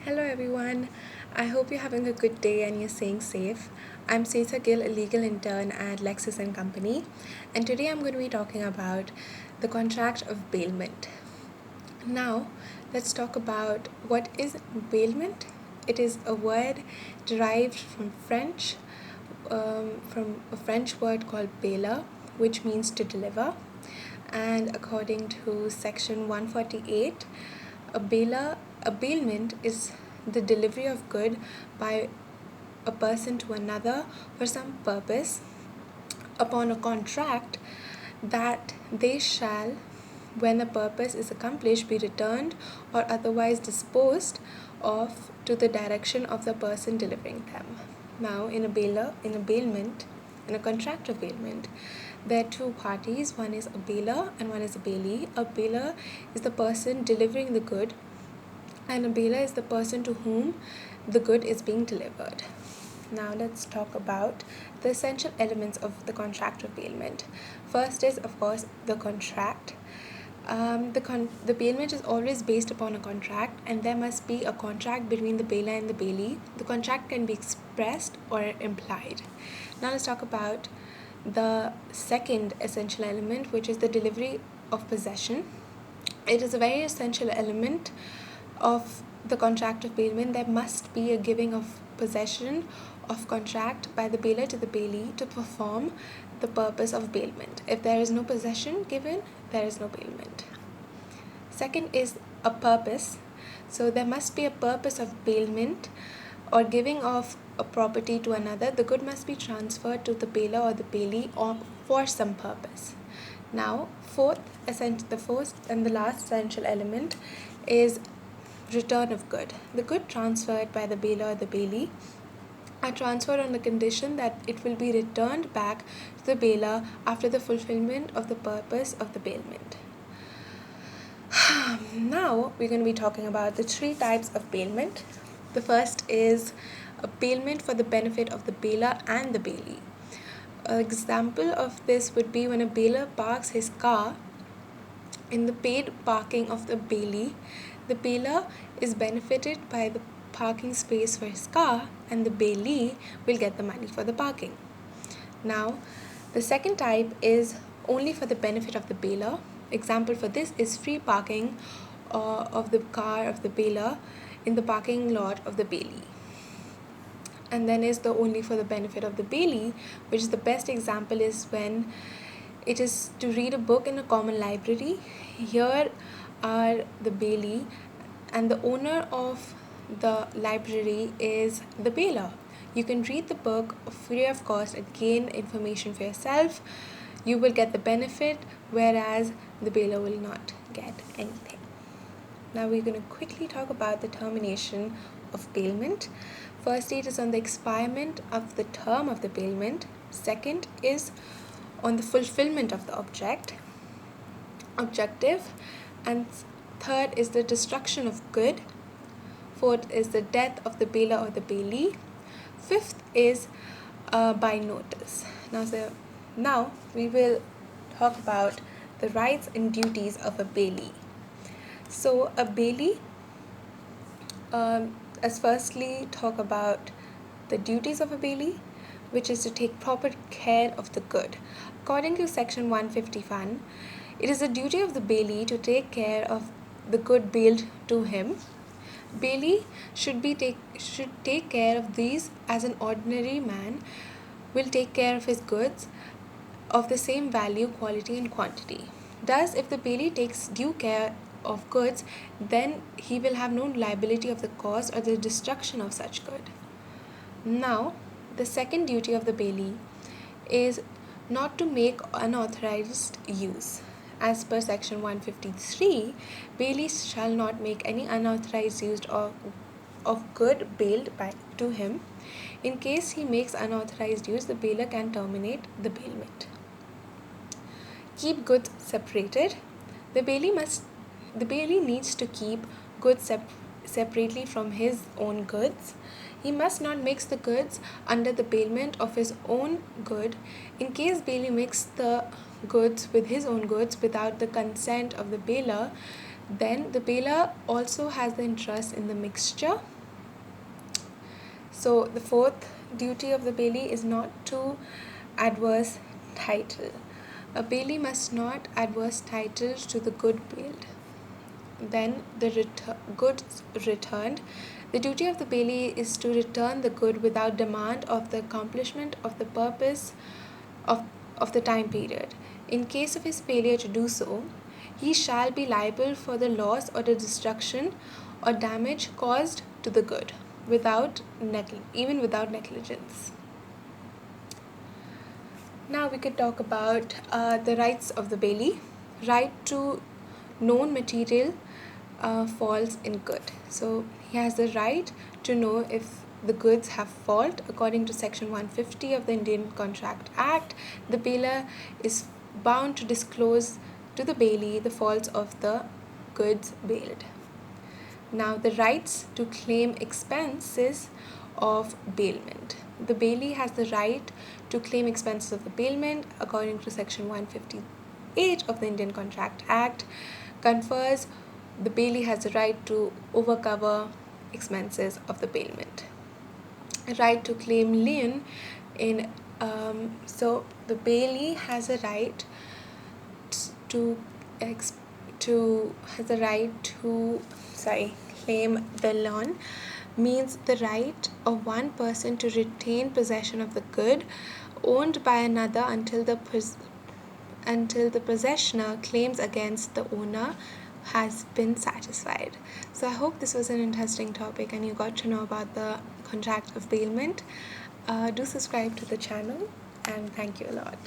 Hello everyone. I hope you're having a good day and you're staying safe. I'm Setha Gill, a legal intern at Lexis and Company, and today I'm going to be talking about the contract of bailment. Now, let's talk about what is bailment. It is a word derived from a French word called bailer, which means to deliver. And according to Section 148, a bailment is the delivery of good by a person to another for some purpose upon a contract that they shall, when the purpose is accomplished, be returned or otherwise disposed of to the direction of the person delivering them. Now, in a contract of bailment, there are two parties. One is a bailer and one is a bailee. A bailer is the person delivering the good, and a bailer is the person to whom the good is being delivered. Now let's talk about the essential elements of the contract of bailment. First is, of course, the contract. The bailment is always based upon a contract, and there must be a contract between the bailer and the bailee. The contract can be expressed or implied. Now let's talk about the second essential element, which is the delivery of possession. It is a very essential element of the contract of bailment. There must be a giving of possession of contract by the bailer to the bailee to perform the purpose of bailment. If there is no possession given, there is no bailment. Second is a purpose. So there must be a purpose of bailment or giving of a property to another. The good must be transferred to the bailer or the bailee or for some purpose. Now, the fourth and the last essential element is return of good. The good transferred by the bailer or the bailee are transferred on the condition that it will be returned back to the bailer after the fulfillment of the purpose of the bailment. Now we're going to be talking about the three types of bailment. The first is a bailment for the benefit of the bailer and the bailee. An example of this would be when a bailer parks his car in the paid parking of the bailee. The bailer is benefited by the parking space for his car, and the bailee will get the money for the parking. Now, the second type is only for the benefit of the bailer. Example for this is free parking of the car of the bailer in the parking lot of the bailee. And then is the only for the benefit of the bailee, which is the best example is when it is to read a book in a common library. Here are the bailee, and the owner of the library is the bailer. You can read the book free of cost and gain information for yourself. You will get the benefit, whereas the bailer will not get anything. Now we're going to quickly talk about the termination of bailment. First, it is on the expirement of the term of the bailment. Second is on the fulfillment of the objective. And third is the destruction of good. Fourth is the death of the bailer or the bailee. Fifth is by notice. Now we will talk about the rights and duties of a bailee. So a bailee, let's firstly talk about the duties of a bailee, which is to take proper care of the good. According to Section 151, it is the duty of the bailee to take care of the good bailed to him. Bailee should take care of these as an ordinary man will take care of his goods of the same value, quality, and quantity. Thus, if the bailee takes due care of goods, then he will have no liability of the cost or the destruction of such good. Now, the second duty of the bailee is not to make unauthorized use. As per Section 153, bailees shall not make any unauthorized use of good bailed to him. In case he makes unauthorized use, the bailer can terminate the bailment. Keep goods separated. The bailee needs to keep goods separately from his own goods. He must not mix the goods under the bailment of his own good. In case bailee mixes the goods with his own goods without the consent of the bailer, then the bailer also has the interest in the mixture So the fourth duty of the bailee is not to adverse title. A bailee must not adverse title to the good bailed. Then the goods returned. The duty of the bailee is to return the good without demand of the accomplishment of the purpose of the time period. In case of his failure to do so, he shall be liable for the loss or the destruction or damage caused to the good, even without negligence. Now we could talk about the rights of the bailee. Right to known material falls in good. So he has the right to know if the goods have fault. According to section 150 of the Indian Contract Act, the bailer is bound to disclose to the bailee the faults of the goods bailed. Now the rights to claim expenses of bailment. The bailee has the right to claim expenses of the bailment according to section 158 of the Indian Contract Act. Confers the bailee has the right to overcover expenses of the bailment. A right to claim lien in so the bailee has a right to claim the lien means the right of one person to retain possession of the good owned by another until the possessioner claims against the owner has been satisfied. So I hope this was an interesting topic and you got to know about the contract of bailment. Do subscribe to the channel and thank you a lot.